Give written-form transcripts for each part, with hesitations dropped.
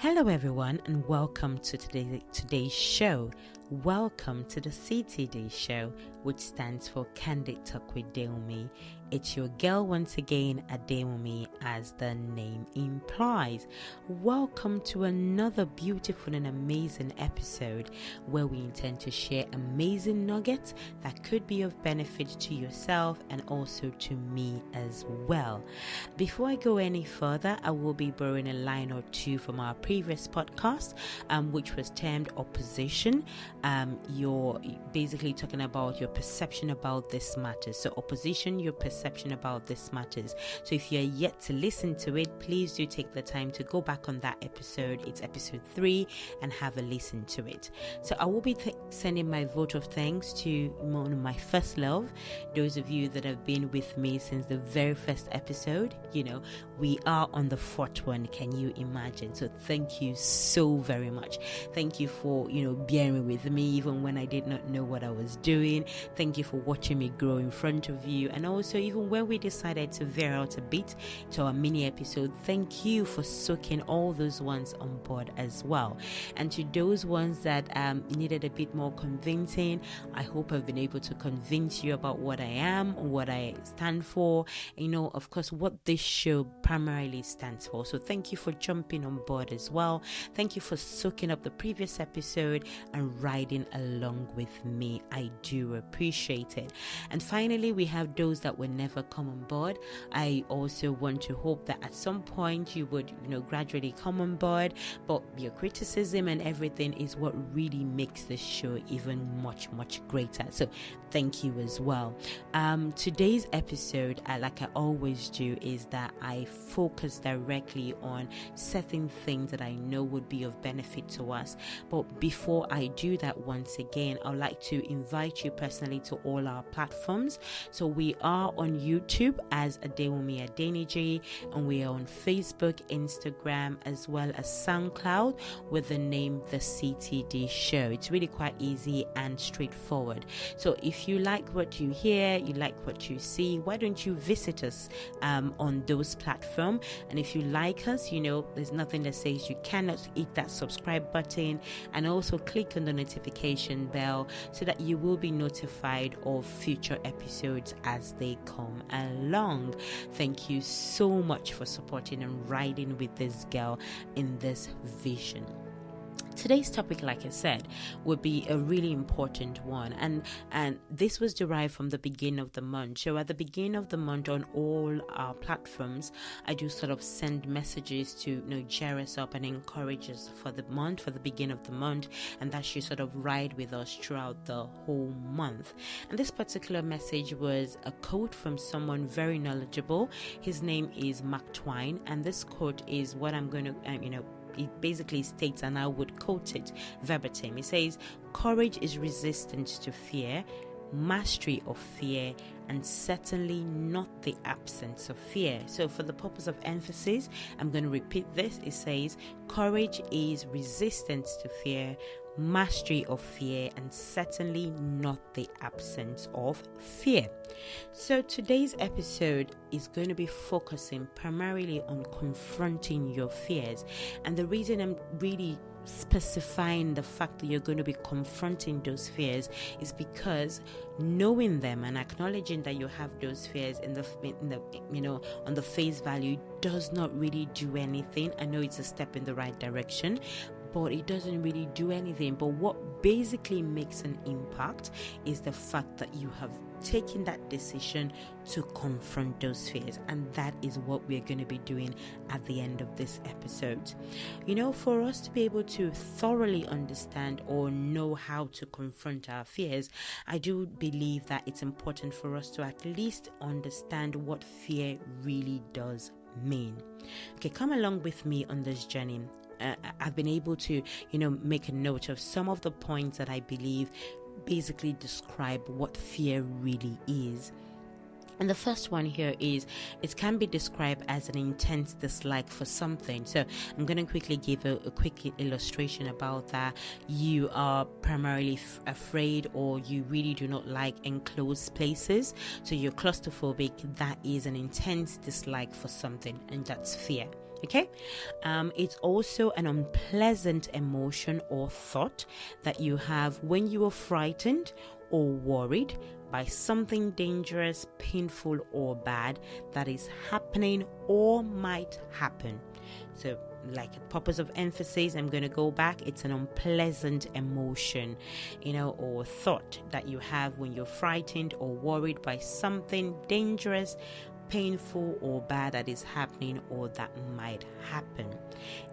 Hello everyone and welcome to today's show. Welcome to the CTD Show, which stands for Candid Talk with Deomi. It's your girl once again, Adeomi, as the name implies. Welcome to another beautiful and amazing episode where we intend to share amazing nuggets that could be of benefit to yourself and also to me as well. Before I go any further, I will be borrowing a line or two from our previous podcast, which was termed opposition. You're basically talking about your perception about this matters. So opposition, your perception about this matters. So if you're yet to listen to it, please do take the time to go back on that episode. It's episode 3 and have a listen to it. So I will be sending my vote of thanks to one of my first love, those of you that have been with me since the very first episode. We are on the 4th one. Can you imagine? So thank you so very much. Thank you for, bearing with me even when I did not know what I was doing. Thank you for watching me grow in front of you. And also, even when we decided to veer out a bit to our mini episode, thank you for soaking all those ones on board as well. And to those ones that needed a bit more convincing, I hope I've been able to convince you about what I am, what I stand for, of course, what this show primarily stands for. So thank you for jumping on board as well. Thank you for soaking up the previous episode and riding along with me. I do appreciate it. And finally, we have those that will never come on board. I also want to hope that at some point you would, gradually come on board, but your criticism and everything is what really makes the show even much greater. So thank you as well. Today's episode, like I always do, is that I focus directly on certain things that I know would be of benefit to us. But before I do that, once again, I'd like to invite you personally to all our platforms. So we are on YouTube as Adeomi Adeniji, and we are on Facebook, Instagram, as well as SoundCloud with the name The CTD Show. It's really quite easy and straightforward. So if you like what you hear, you like what you see, why don't you visit us on those platforms? And if you like us, there's nothing that says you cannot hit that subscribe button, and also click on the notification bell so that you will be notified of future episodes as they come along. Thank you so much for supporting and riding with this girl in this vision. Today's topic, like I said, would be a really important one, and this was derived from the beginning of the month. So at the beginning of the month on all our platforms, I do sort of send messages to cheer us up and encourage us for the month, for the beginning of the month, and that should sort of ride with us throughout the whole month. And this particular message was a quote from someone very knowledgeable. His name is Mark Twain, and this quote is what I'm going to it basically states, and I would quote it verbatim. It says, "Courage is resistance to fear, mastery of fear, and certainly not the absence of fear." So for the purpose of emphasis, I'm going to repeat this. It says, courage is resistance to fear, mastery of fear, and certainly not the absence of fear. So today's episode is going to be focusing primarily on confronting your fears. And the reason I'm really specifying the fact that you're going to be confronting those fears is because knowing them and acknowledging that you have those fears in the on the face value does not really do anything. I know it's a step in the right direction, but it doesn't really do anything. But what basically makes an impact is the fact that you have taken that decision to confront those fears, and that is what we're going to be doing at the end of this episode. For us to be able to thoroughly understand or know how to confront our fears, I do believe that it's important for us to at least understand what fear really does mean. Okay, come along with me on this journey. I've been able to, make a note of some of the points that I believe basically describe what fear really is. And the first one here is it can be described as an intense dislike for something. So I'm going to quickly give a quick illustration about that. You are primarily afraid, or you really do not like enclosed places. So you're claustrophobic. That is an intense dislike for something, and that's fear. Okay, it's also an unpleasant emotion or thought that you have when you are frightened or worried by something dangerous, painful, or bad that is happening or might happen. So, like a purpose of emphasis, I'm going to go back. It's an unpleasant emotion, or thought that you have when you're frightened or worried by something dangerous, painful, or bad that is happening or that might happen.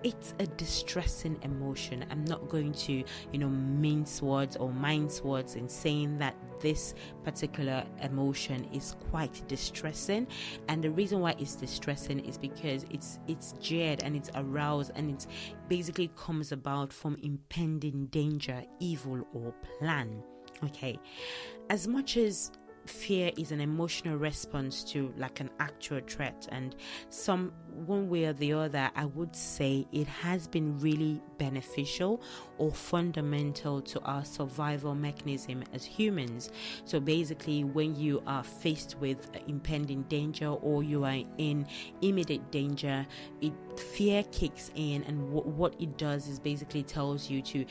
It's a distressing emotion. I'm not going to, mince words in saying that this particular emotion is quite distressing. And the reason why it's distressing is because it's jarred and it's aroused, and it basically comes about from impending danger, evil, or plan. Okay, as much as fear is an emotional response to like an actual threat, and one way or the other, I would say it has been really beneficial or fundamental to our survival mechanism as humans. So basically, when you are faced with impending danger or you are in immediate danger, fear kicks in, and what it does is basically tells you to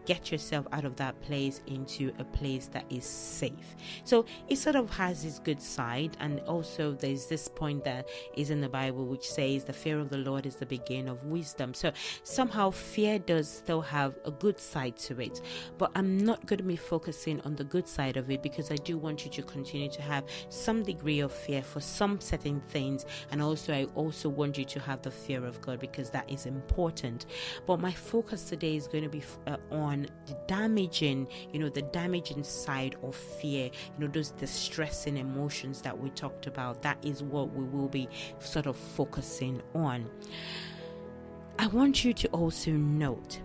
get yourself out of that place into a place that is safe. So it sort of has its good side, and also there's this point that is in the Bible which says the fear of the Lord is the beginning of wisdom. So somehow fear does still have a good side to it, but I'm not going to be focusing on the good side of it, because I do want you to continue to have some degree of fear for some certain things, and also I also want you to have the fear of God, because that is important. But my focus today is going to be on the damaging side of fear, those distressing emotions that we talked about. That is what we will be sort of focusing on. I want you to also note,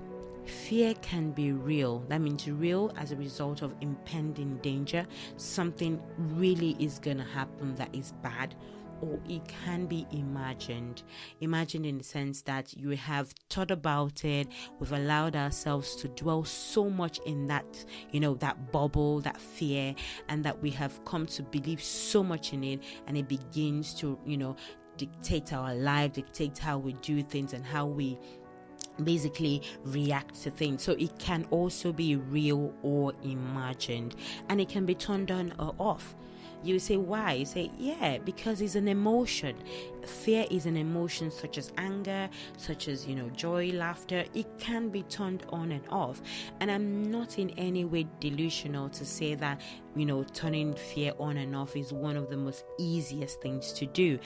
fear can be real. That means real as a result of impending danger. Something really is going to happen that is bad. Or it can be imagined in the sense that you have thought about it. We've allowed ourselves to dwell so much in that, that bubble, that fear, and that we have come to believe so much in it, and it begins to, dictate our life, dictate how we do things and how we basically react to things. So it can also be real or imagined, and it can be turned on or off. You say, why? You say, yeah, because it's an emotion. Fear is an emotion such as anger, such as, joy, laughter. It can be turned on and off. And I'm not in any way delusional to say that, turning fear on and off is one of the most easiest things to do.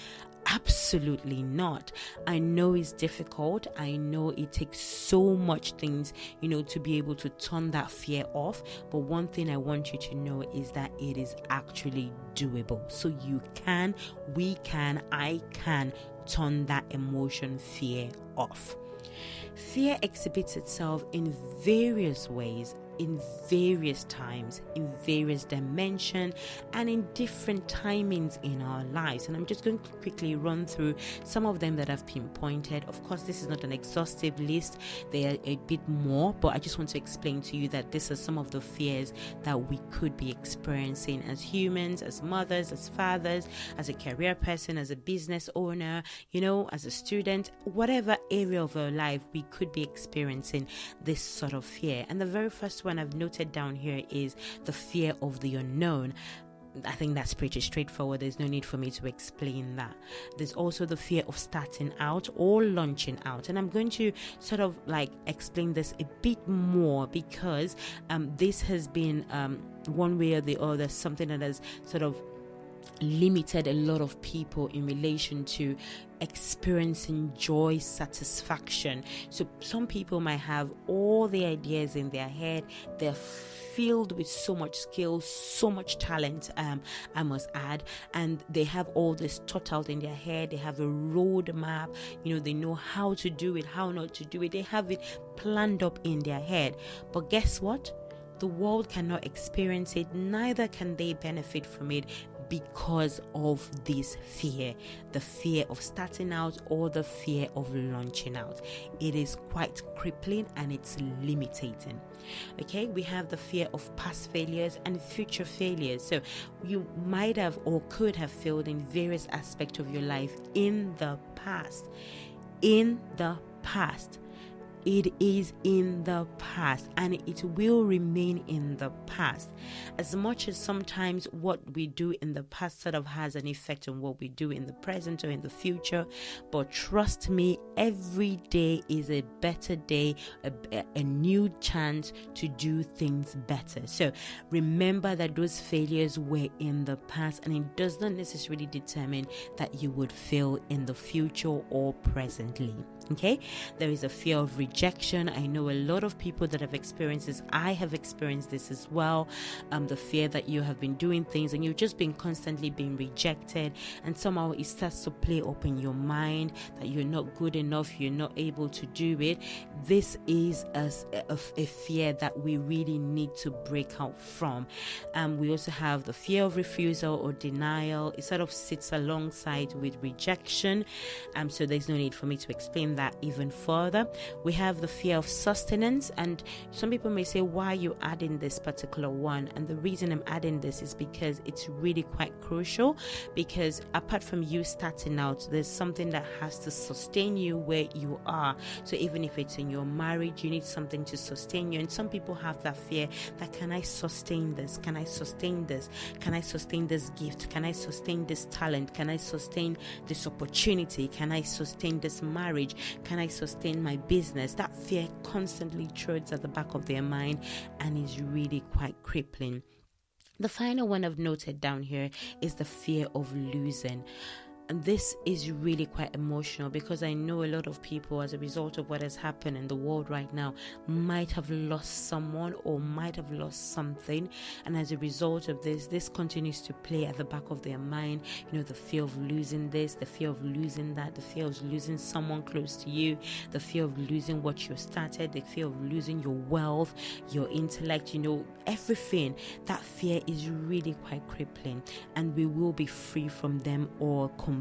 Absolutely not. I know it's difficult. I know it takes so much things, to be able to turn that fear off. But one thing I want you to know is that it is actually doable. So you can, I can turn that emotion, fear, off. Fear exhibits itself in various ways, in various times, in various dimensions, and in different timings in our lives. And I'm just going to quickly run through some of them that I've pinpointed. Of course, this is not an exhaustive list. There are a bit more, but I just want to explain to you that this is some of the fears that we could be experiencing as humans, as mothers, as fathers, as a career person, as a business owner, as a student, whatever area of our life, we could be experiencing this sort of fear. And the very first one I've noted down here is the fear of the unknown. I think that's pretty straightforward. There's no need for me to explain that. There's also the fear of starting out or launching out. And I'm going to sort of explain this a bit more, because this has been one way or the other something that has sort of limited a lot of people in relation to experiencing joy, satisfaction. So some people might have all the ideas in their head. They're filled with so much skill, so much talent, I must add, and they have all this thought out in their head. They have a roadmap, they know how to do it, how not to do it. They have it planned up in their head. But guess what? The world cannot experience it, neither can they benefit from it, because of this fear, the fear of starting out or the fear of launching out. It is quite crippling and it's limiting. Okay, we have the fear of past failures and future failures. So you might have or could have failed in various aspects of your life in the past. in the past. It is in the past, and it will remain in the past. As much as sometimes what we do in the past sort of has an effect on what we do in the present or in the future, but trust me, every day is a better day, a new chance to do things better. So remember that those failures were in the past, and it does not necessarily determine that you would fail in the future or presently. Okay, there is a fear of rejection. I know a lot of people that have experienced this. I have experienced this as well. The fear that you have been doing things and you've just been constantly being rejected, and somehow it starts to play up in your mind that you're not good enough, you're not able to do it. This is a fear that we really need to break out from. We also have the fear of refusal or denial. It sort of sits alongside with rejection. So there's no need for me to explain that even further. We have the fear of sustenance, and some people may say, why are you adding this particular one? And the reason I'm adding this is because it's really quite crucial, because apart from you starting out, there's something that has to sustain you where you are. So even if it's in your marriage, you need something to sustain you. And some people have that fear that, can I sustain this? Can I sustain this? Can I sustain this gift? Can I sustain this talent? Can I sustain this opportunity? Can I sustain this marriage? Can I sustain my business? That fear constantly trots at the back of their mind and is really quite crippling. The final one I've noted down here is the fear of losing. And this is really quite emotional, because I know a lot of people, as a result of what has happened in the world right now, might have lost someone or might have lost something. And as a result of this continues to play at the back of their mind. You know, the fear of losing this, the fear of losing that, the fear of losing someone close to you, the fear of losing what you started, the fear of losing your wealth, your intellect, you know, everything. That fear is really quite crippling, and we will be free from them all completely.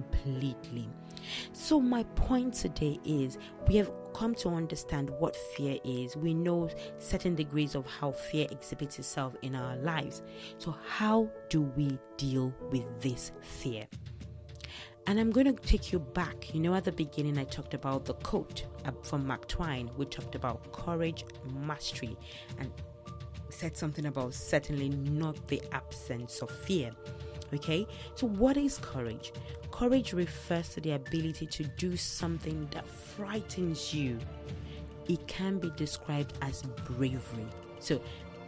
So my point today is, we have come to understand what fear is. We know certain degrees of how fear exhibits itself in our lives. So how do we deal with this fear? And I'm going to take you back. You know, at the beginning, I talked about the quote from Mark Twain. We talked about courage, mastery, and said something about certainly not the absence of fear. Okay, so what is courage? Courage refers to the ability to do something that frightens you. It can be described as bravery. So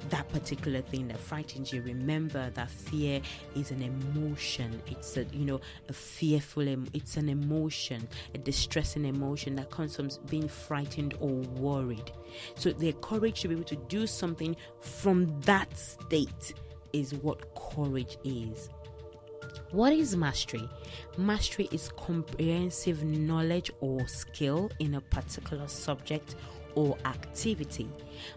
that particular thing that frightens you, remember that fear is an emotion. It's it's an emotion, a distressing emotion that comes from being frightened or worried. So the courage to be able to do something from that state is what courage is. What is mastery? Mastery is comprehensive knowledge or skill in a particular subject or activity.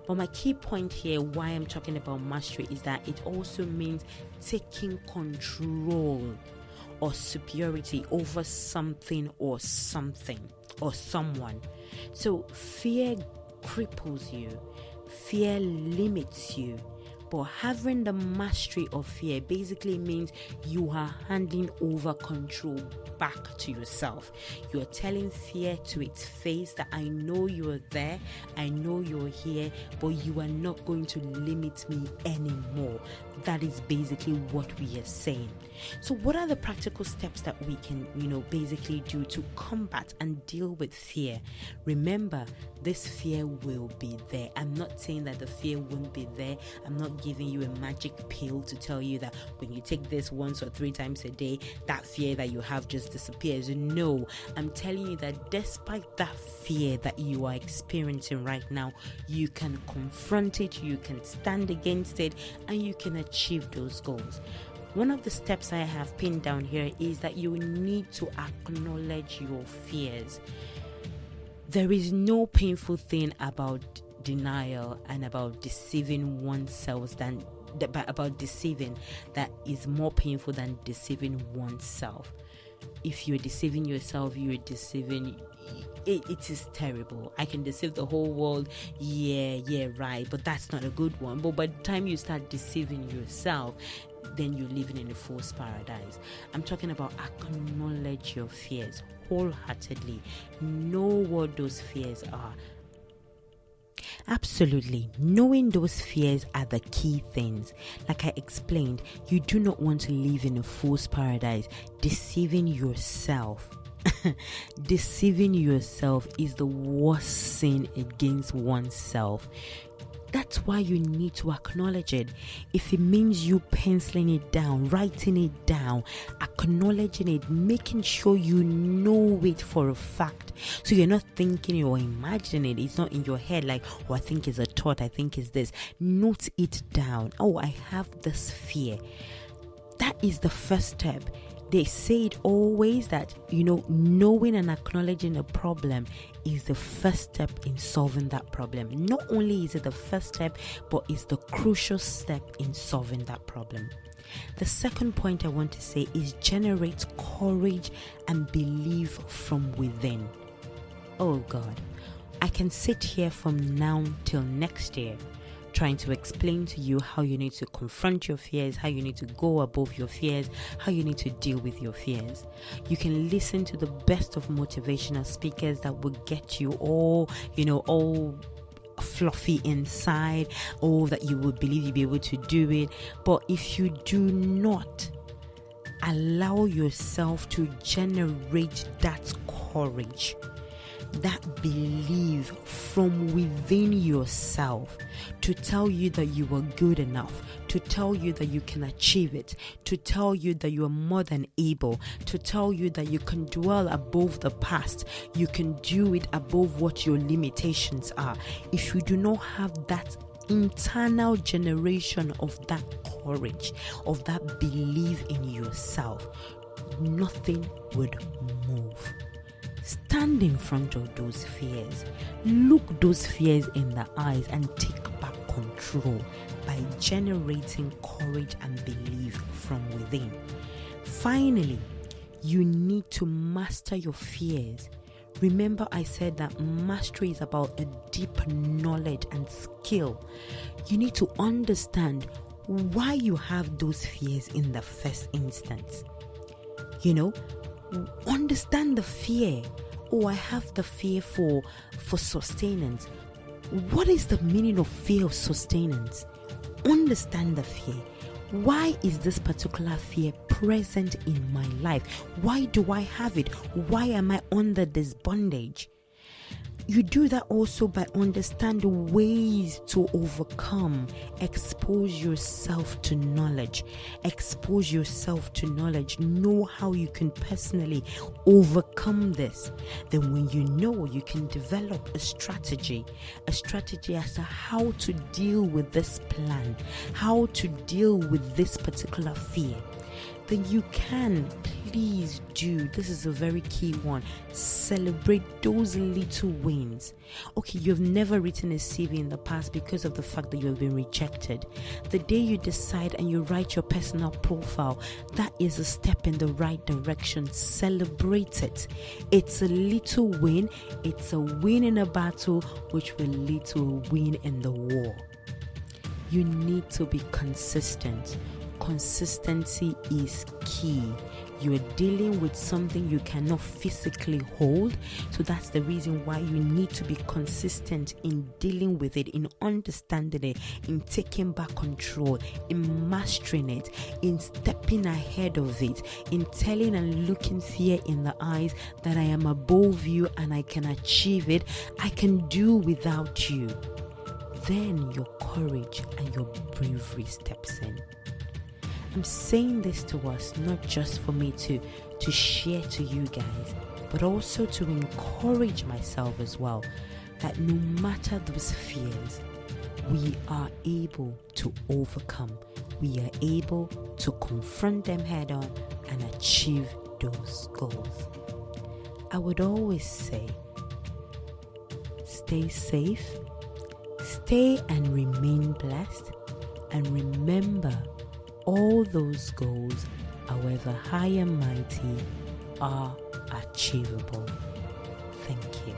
But my key point here, why I'm talking about mastery, is that it also means taking control or superiority over something or someone. So fear cripples you, fear limits you. But having the mastery of fear basically means you are handing over control back to yourself. You are telling fear to its face that I know you are there, I know you're here, but you are not going to limit me anymore. That is basically what we are saying. So what are the practical steps that we can, basically do to combat and deal with fear? Remember, this fear will be there. I'm not saying that the fear won't be there. I'm not giving you a magic pill to tell you that when you take this once or 3 times a day, that fear that you have just disappears. No, I'm telling you that despite that fear that you are experiencing right now, you can confront it, you can stand against it, and you can achieve those goals. One of the steps I have pinned down here is that you need to acknowledge your fears. There is no painful thing about denial and about deceiving oneself about deceiving that is more painful than deceiving oneself. If you're deceiving yourself, you're deceiving. It is terrible. I can deceive the whole world. Yeah, right. But that's not a good one. But by the time you start deceiving yourself, then you're living in a false paradise. I'm talking about acknowledge your fears wholeheartedly. Know what those fears are. Absolutely. Knowing those fears are the key things. Like I explained, you do not want to live in a false paradise, deceiving yourself. Deceiving yourself is the worst sin against oneself. That's why you need to acknowledge it. If it means you penciling it down, writing it down, acknowledging it, making sure you know it for a fact. So you're not thinking or imagining it. It's not in your head like, oh, I think it's a thought. I think it's this. Note it down. Oh, I have this fear. That is the first step. They say it always that, knowing and acknowledging a problem is the first step in solving that problem. Not only is it the first step, but it's the crucial step in solving that problem. The second point I want to say is generate courage and belief from within. Oh God, I can sit here from now till next year trying to explain to you how you need to confront your fears, how you need to go above your fears, how you need to deal with your fears. You can listen to the best of motivational speakers that will get you all fluffy inside, or that you will believe you'll be able to do it. But if you do not allow yourself to generate that courage, that belief from within yourself, to tell you that you are good enough, to tell you that you can achieve it, to tell you that you are more than able, to tell you that you can dwell above the past, you can do it above what your limitations are. If you do not have that internal generation of that courage, of that belief in yourself, nothing would move. Stand in front of those fears. Look those fears in the eyes and take back control by generating courage and belief from within. Finally, you need to master your fears. Remember, I said that mastery is about a deep knowledge and skill. You need to understand why you have those fears in the first instance. Understand the fear. Oh, I have the fear for sustenance. What is the meaning of fear of sustenance? Understand the fear. Why is this particular fear present in my life? Why do I have it? Why am I under this bondage? You do that also by understanding ways to overcome. Expose yourself to knowledge. Expose yourself to knowledge. Know how you can personally overcome this. Then when you know, you can develop a strategy as to how to deal with this plan, how to deal with this particular fear. Then you can, please do, this is a very key one, celebrate those little wins. Okay, you've never written a CV in the past because of the fact that you have been rejected. The day you decide and you write your personal profile, that is a step in the right direction. Celebrate it. It's a little win. It's a win in a battle, which will lead to a win in the war. You need to be consistent. Consistency is key. You are dealing with something you cannot physically hold, so that's the reason why you need to be consistent in dealing with it, in understanding it, in taking back control, in mastering it, in stepping ahead of it, in telling and looking fear in the eyes that I am above you and I can achieve it. I can do without you. Then your courage and your bravery steps in. I'm saying this to us not just for me to share to you guys, but also to encourage myself as well, that no matter those fears, we are able to overcome. We are able to confront them head on and achieve those goals. I would always say, stay safe, stay and remain blessed, and remember, all those goals, however high and mighty, are achievable. Thank you.